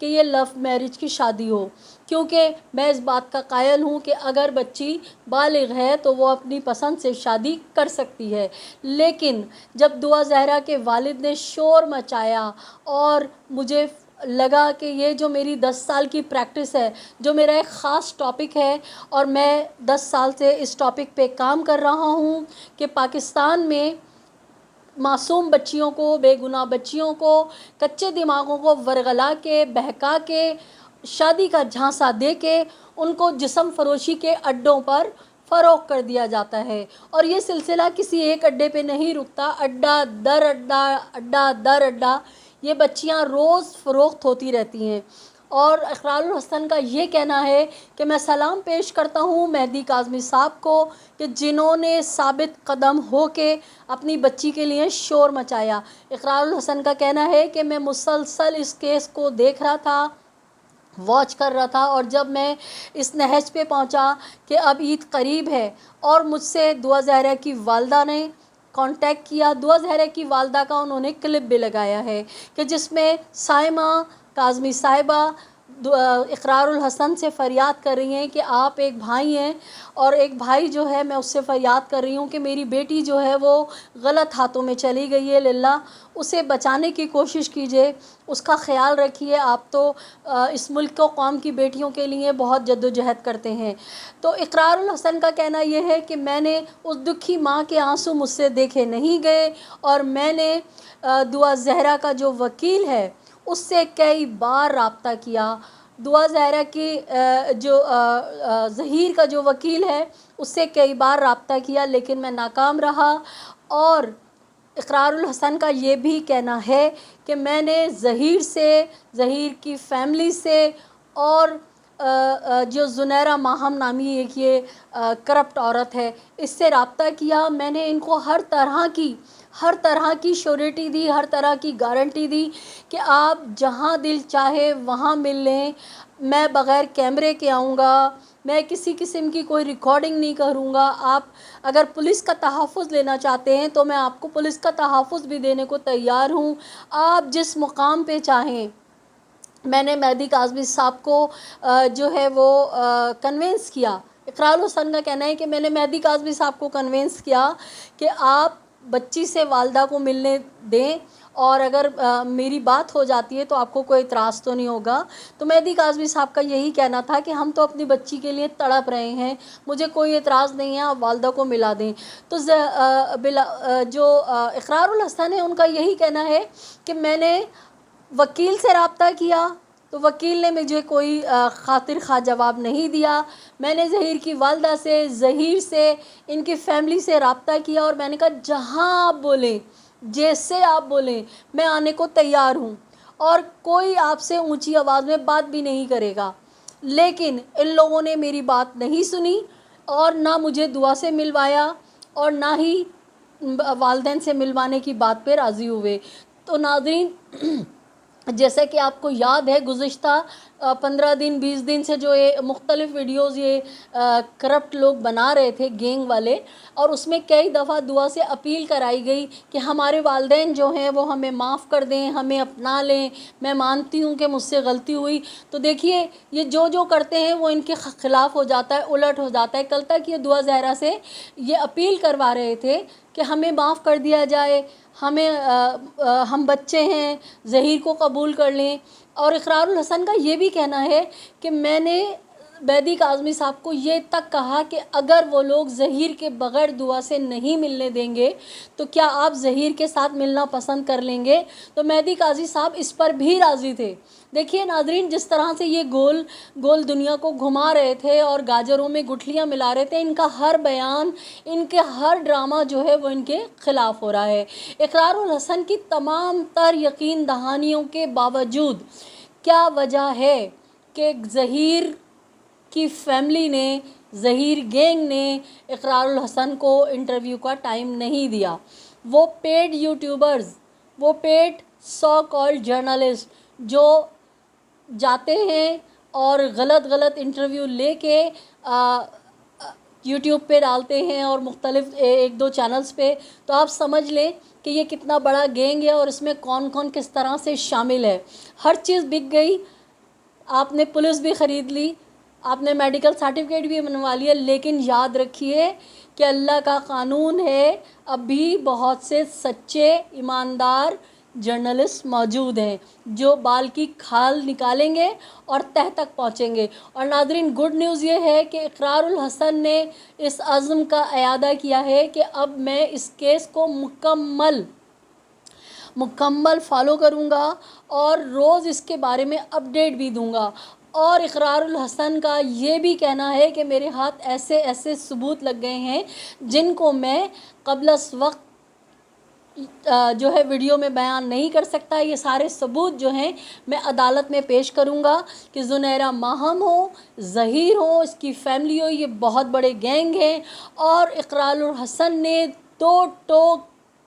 کہ یہ love marriage کی شادی ہو، کیونکہ میں اس بات کا قائل ہوں کہ اگر بچی بالغ ہے تو وہ اپنی پسند سے شادی کر سکتی ہے۔ لیکن جب دعا زہرا کے والد نے شور مچایا اور مجھے لگا کہ یہ جو میری 10 سال کی پریکٹس ہے، جو میرا ایک خاص ٹاپک ہے، اور میں 10 سال سے اس ٹاپک پہ کام کر رہا ہوں کہ پاکستان میں معصوم بچیوں کو، بے گناہ بچیوں کو کچے دماغوں کو ورغلا کے، بہکا کے، شادی کا جھانسا دے کے ان کو جسم فروشی کے اڈوں پر فروخت کر دیا جاتا ہے، اور یہ سلسلہ کسی ایک اڈے پہ نہیں رکتا، اڈا در اڈا، اڈا در اڈا یہ بچیاں روز فروخت ہوتی رہتی ہیں۔ اور اقرار الحسن کا یہ کہنا ہے کہ میں سلام پیش کرتا ہوں مہدی کاظمی صاحب کو کہ جنہوں نے ثابت قدم ہو کے اپنی بچی کے لیے شور مچایا۔ اقرار الحسن کا کہنا ہے کہ میں مسلسل اس کیس کو دیکھ رہا تھا، واچ کر رہا تھا، اور جب میں اس نہج پہ پہنچا کہ اب عید قریب ہے اور مجھ سے دعا زہرا کی والدہ نے کانٹیکٹ کیا، دعا زہرا کی والدہ کا انہوں نے کلپ بھی لگایا ہے کہ جس میں سائمہ کاظمی صاحبہ اقرار الحسن سے فریاد کر رہی ہیں کہ آپ ایک بھائی ہیں، اور ایک بھائی جو ہے میں اس سے فریاد کر رہی ہوں کہ میری بیٹی جو ہے وہ غلط ہاتھوں میں چلی گئی ہے، للہ اسے بچانے کی کوشش کیجیے، اس کا خیال رکھیے، آپ تو اس ملک و قوم کی بیٹیوں کے لیے بہت جد و جہد کرتے ہیں۔ تو اقرار الحسن کا کہنا یہ ہے کہ میں نے اس دکھی ماں کے آنسو مجھ سے دیکھے نہیں گئے، اور میں نے دعا زہرا کا جو وکیل ہے اس سے کئی بار رابطہ کیا، دعا زہرا کی جو ظہیر کا جو وکیل ہے اس سے کئی بار رابطہ کیا، لیکن میں ناکام رہا۔ اور اقرار الحسن کا یہ بھی کہنا ہے کہ میں نے ظہیر سے، ظہیر کی فیملی سے، اور جو زنیرہ ماہم نامی ایک یہ کرپٹ عورت ہے اس سے رابطہ کیا، میں نے ان کو ہر طرح کی شیورٹی دی، ہر طرح کی گارنٹی دی کہ آپ جہاں دل چاہے وہاں مل لیں، میں بغیر کیمرے کے آؤں گا، میں کسی قسم کی کوئی ریکارڈنگ نہیں کروں گا، آپ اگر پولیس کا تحفظ لینا چاہتے ہیں تو میں آپ کو پولیس کا تحفظ بھی دینے کو تیار ہوں، آپ جس مقام پہ چاہیں۔ میں نے مہدی کاظمی صاحب کو جو ہے وہ کنونس کیا، اقرار الحسن کا کہنا ہے کہ میں نے مہدی کاظمی صاحب کو کنونس کیا کہ آپ بچی سے والدہ کو ملنے دیں، اور اگر میری بات ہو جاتی ہے تو آپ کو کوئی اعتراض تو نہیں ہوگا۔ تو مہدی کاظمی صاحب کا یہی کہنا تھا کہ ہم تو اپنی بچی کے لیے تڑپ رہے ہیں، مجھے کوئی اعتراض نہیں ہے، آپ والدہ کو ملا دیں۔ تو جو اقرار الحسن ہے ان کا یہی کہنا ہے کہ میں نے وکیل سے رابطہ کیا تو وکیل نے مجھے کوئی خاطر خواہ جواب نہیں دیا، میں نے ظہیر کی والدہ سے، ظہیر سے، ان کی فیملی سے رابطہ کیا، اور میں نے کہا جہاں آپ بولیں، جیسے آپ بولیں میں آنے کو تیار ہوں، اور کوئی آپ سے اونچی آواز میں بات بھی نہیں کرے گا۔ لیکن ان لوگوں نے میری بات نہیں سنی، اور نہ مجھے دعا سے ملوایا، اور نہ ہی والدین سے ملوانے کی بات پہ راضی ہوئے۔ تو ناظرین، جیسے کہ آپ کو یاد ہے گزشتہ 15 دن 20 دن سے جو یہ مختلف ویڈیوز یہ کرپٹ لوگ بنا رہے تھے، گینگ والے، اور اس میں کئی دفعہ دعا سے اپیل کرائی گئی کہ ہمارے والدین جو ہیں وہ ہمیں معاف کر دیں، ہمیں اپنا لیں، میں مانتی ہوں کہ مجھ سے غلطی ہوئی۔ تو دیکھیے یہ جو کرتے ہیں وہ ان کے خلاف ہو جاتا ہے، الٹ ہو جاتا ہے۔ کل تک یہ دعا زہرا سے یہ اپیل کروا رہے تھے کہ ہمیں معاف کر دیا جائے، ہم بچے ہیں، ظہیر کو قبول کر لیں۔ اور اقرار الحسن کا یہ بھی کہنا ہے کہ میں نے مہدی کاظمی صاحب کو یہ تک کہا کہ اگر وہ لوگ ظہیر کے بغیر دعا سے نہیں ملنے دیں گے تو کیا آپ ظہیر کے ساتھ ملنا پسند کر لیں گے؟ تو مہدی کاظمی صاحب اس پر بھی راضی تھے۔ دیکھیے ناظرین، جس طرح سے یہ گول دنیا کو گھما رہے تھے اور گاجروں میں گٹھلیاں ملا رہے تھے، ان کا ہر بیان، ان کے ہر ڈرامہ جو ہے وہ ان کے خلاف ہو رہا ہے۔ اقرار الحسن کی تمام تر یقین دہانیوں کے باوجود کیا وجہ ہے کہ ظہیر کی فیملی نے، ظہیر گینگ نے اقرار الحسن کو انٹرویو کا ٹائم نہیں دیا؟ وہ پیڈ یوٹیوبرز، وہ پیڈ سو کالڈ جرنلسٹ جو جاتے ہیں اور غلط انٹرویو لے کے یوٹیوب پہ ڈالتے ہیں اور مختلف 1-2 چینلز پہ، تو آپ سمجھ لیں کہ یہ کتنا بڑا گینگ ہے اور اس میں کون کس طرح سے شامل ہے۔ ہر چیز بک گئی، آپ نے پولیس بھی خرید لی، آپ نے میڈیکل سرٹیفکیٹ بھی بنوا لیا، لیکن یاد رکھیے کہ اللہ کا قانون ہے، اب بھی بہت سے سچے ایماندار جرنلسٹ موجود ہیں جو بال کی کھال نکالیں گے اور تہ تک پہنچیں گے۔ اور ناظرین، گڈ نیوز یہ ہے کہ اقرار الحسن نے اس عزم کا اعادہ کیا ہے کہ اب میں اس کیس کو مکمل فالو کروں گا اور روز اس کے بارے میں اپڈیٹ بھی دوں گا۔ اور اقرار الحسن کا یہ بھی کہنا ہے کہ میرے ہاتھ ایسے ایسے ثبوت لگ گئے ہیں جن کو میں قبل از وقت جو ہے ویڈیو میں بیان نہیں کر سکتا۔ یہ سارے ثبوت جو ہیں میں عدالت میں پیش کروں گا کہ زنیرہ ماہم ہو، ظہیر ہو، اس کی فیملی ہو، یہ بہت بڑے گینگ ہیں۔ اور اقرار الحسن نے دو ٹوک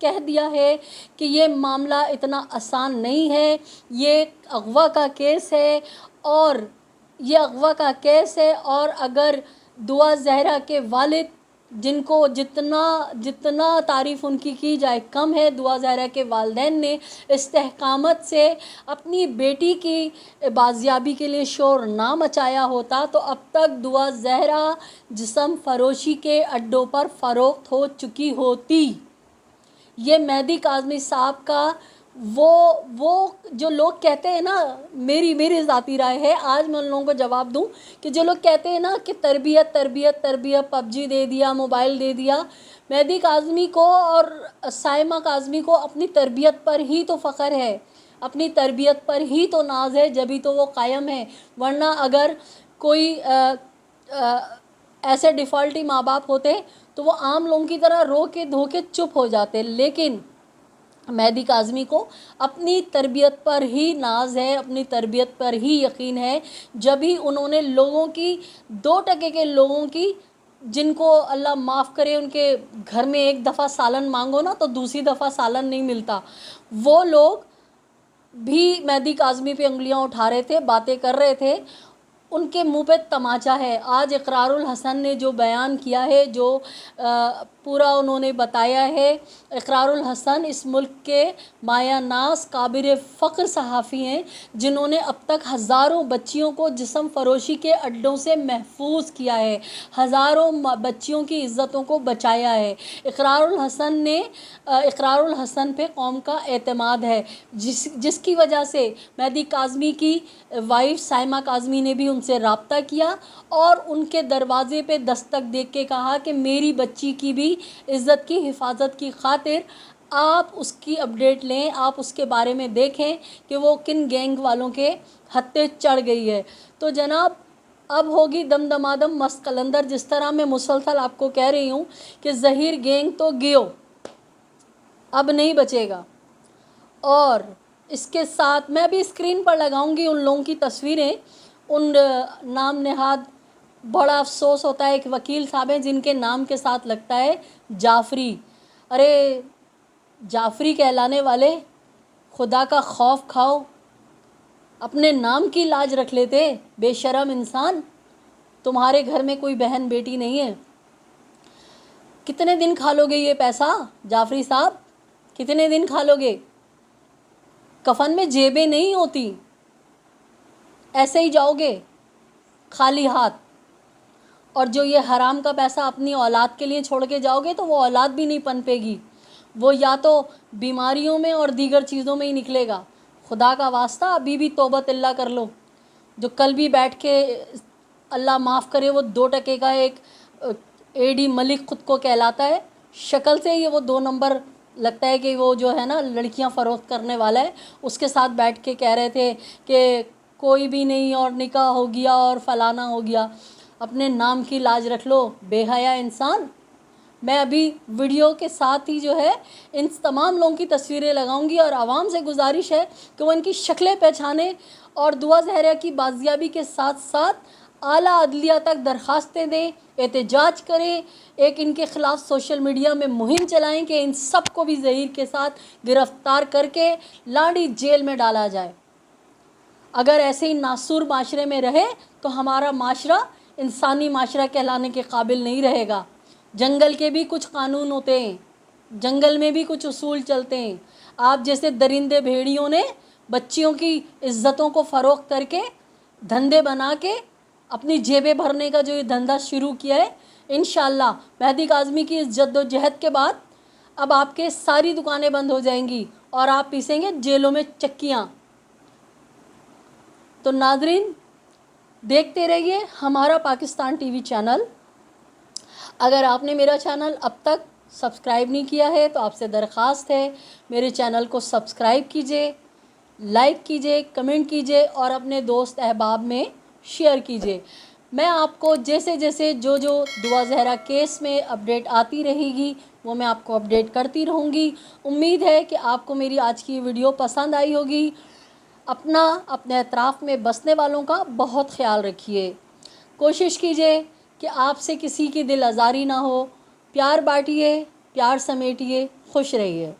کہہ دیا ہے کہ یہ معاملہ اتنا آسان نہیں ہے، یہ اغوا کا کیس ہے، اور اگر دعا زہرا کے والد، جن کو جتنا تعریف ان کی جائے کم ہے، دعا زہرا کے والدین نے استحکامت سے اپنی بیٹی کی بازیابی کے لیے شور نہ مچایا ہوتا تو اب تک دعا زہرا جسم فروشی کے اڈوں پر فروخت ہو چکی ہوتی۔ یہ مہدی کاظمی صاحب کا وہ جو لوگ کہتے ہیں نا، میری ذاتی رائے ہے، آج میں ان لوگوں کو جواب دوں کہ جو لوگ کہتے ہیں نا کہ تربیت پب جی دے دیا، موبائل دے دیا، مہدی کاظمی کو اور سائمہ کاظمی کو اپنی تربیت پر ہی تو فخر ہے، اپنی تربیت پر ہی تو ناز ہے، جبھی تو وہ قائم ہے۔ ورنہ اگر کوئی ایسے ڈیفالٹی ماں باپ ہوتے تو وہ عام لوگوں کی طرح رو کے دھو کے چپ ہو جاتے، لیکن مہدی کاظمی کو اپنی تربیت پر ہی ناز ہے، اپنی تربیت پر ہی یقین ہے، جب ہی انہوں نے لوگوں کی 2% کے لوگوں کی، جن کو اللہ معاف کرے ان کے گھر میں ایک دفعہ سالن مانگو نا تو دوسری دفعہ سالن نہیں ملتا، وہ لوگ بھی مہدی کاظمی پہ انگلیاں اٹھا رہے تھے، باتیں کر رہے تھے، ان کے منہ پہ تماچا ہے۔ آج اقرار الحسن نے جو بیان کیا ہے، جو پورا انہوں نے بتایا ہے، اقرار الحسن اس ملک کے مایہ ناز قابل فخر صحافی ہیں، جنہوں نے اب تک ہزاروں بچیوں کو جسم فروشی کے اڈوں سے محفوظ کیا ہے، ہزاروں بچیوں کی عزتوں کو بچایا ہے۔ اقرار الحسن پہ قوم کا اعتماد ہے، جس کی وجہ سے مہدی کاظمی کی وائف سائمہ کاظمی نے بھی ان سے رابطہ کیا اور ان کے دروازے پہ دستک دے کے کہا کہ میری بچی کی بھی عزت کی حفاظت کی خاطر آپ اس کی اپڈیٹ لیں، آپ اس کے بارے میں دیکھیں کہ وہ کن گینگ والوں کے ہتھے چڑھ گئی ہے۔ تو جناب، اب ہوگی دمدمادم مست قلندر، جس طرح میں مسلسل آپ کو کہہ رہی ہوں کہ ظہیر گینگ تو گیو اب نہیں بچے گا۔ اور اس کے ساتھ میں بھی اسکرین پر لگاؤں گی ان لوگوں کی تصویریں، ان نام نہاد، بڑا افسوس ہوتا ہے، ایک وکیل صاحب ہیں جن کے نام کے ساتھ لگتا ہے جعفری۔ ارے جعفری کہلانے والے، خدا کا خوف کھاؤ، اپنے نام کی لاج رکھ لیتے، بے شرم انسان۔ تمہارے گھر میں کوئی بہن بیٹی نہیں ہے؟ کتنے دن کھا لو گے یہ پیسہ جعفری صاحب؟ کتنے دن کھا لو گے؟ کفن میں جیبیں نہیں ہوتی، ایسے ہی جاؤ گے خالی ہاتھ۔ اور جو یہ حرام کا پیسہ اپنی اولاد کے لیے چھوڑ کے جاؤ گے تو وہ اولاد بھی نہیں پنپے گی، وہ یا تو بیماریوں میں اور دیگر چیزوں میں ہی نکلے گا۔ خدا کا واسطہ ابھی بھی توبہ اللہ کر لو۔ جو کل بھی بیٹھ کے، اللہ معاف کرے، وہ 2% کا ایک اے ڈی ملک خود کو کہلاتا ہے، شکل سے یہ وہ 2 نمبر لگتا ہے کہ وہ جو ہے نا لڑکیاں فروخت کرنے والا ہے، اس کے ساتھ بیٹھ کے کہہ رہے تھے کہ کوئی بھی نہیں اور نکاح ہو گیا اور فلانا ہو گیا۔ اپنے نام کی لاج رکھ لو، بے حیا انسان۔ میں ابھی ویڈیو کے ساتھ ہی جو ہے ان تمام لوگوں کی تصویریں لگاؤں گی، اور عوام سے گزارش ہے کہ وہ ان کی شکلیں پہچانیں اور دعا زہرا کی بازیابی کے ساتھ ساتھ اعلیٰ عدلیہ تک درخواستیں دیں، احتجاج کریں، ایک ان کے خلاف سوشل میڈیا میں مہم چلائیں کہ ان سب کو بھی ظہیر کے ساتھ گرفتار کر کے لاڑی جیل میں ڈالا جائے۔ اگر ایسے ہی ناسور معاشرے میں رہے تو ہمارا معاشرہ انسانی معاشرہ کہلانے کے قابل نہیں رہے گا۔ جنگل کے بھی کچھ قانون ہوتے ہیں، جنگل میں بھی کچھ اصول چلتے ہیں۔ آپ جیسے درندے بھیڑیوں نے بچیوں کی عزتوں کو فروخت کر کے دھندے بنا کے اپنی جیبیں بھرنے کا جو یہ دھندا شروع کیا ہے، انشاءاللہ مہدی کاظمی کی اس جد و جہد کے بعد اب آپ کے ساری دکانیں بند ہو جائیں گی اور آپ پیسیں گے جیلوں میں چکیاں۔ تو ناظرین دیکھتے رہیے ہمارا پاکستان ٹی وی چینل۔ اگر آپ نے میرا چینل اب تک سبسکرائب نہیں کیا ہے تو آپ سے درخواست ہے میرے چینل کو سبسکرائب کیجئے، لائک کیجئے، کمنٹ کیجئے اور اپنے دوست احباب میں شیئر کیجئے۔ میں آپ کو جیسے جیسے جو دعا زہرا کیس میں اپڈیٹ آتی رہے گی وہ میں آپ کو اپڈیٹ کرتی رہوں گی۔ امید ہے کہ آپ کو میری آج کی ویڈیو پسند آئی ہوگی۔ اپنے اطراف میں بسنے والوں کا بہت خیال رکھیے۔ کوشش کیجئے کہ آپ سے کسی کی دل آزاری نہ ہو۔ پیار بانٹیے، پیار سمیٹیے، خوش رہیے۔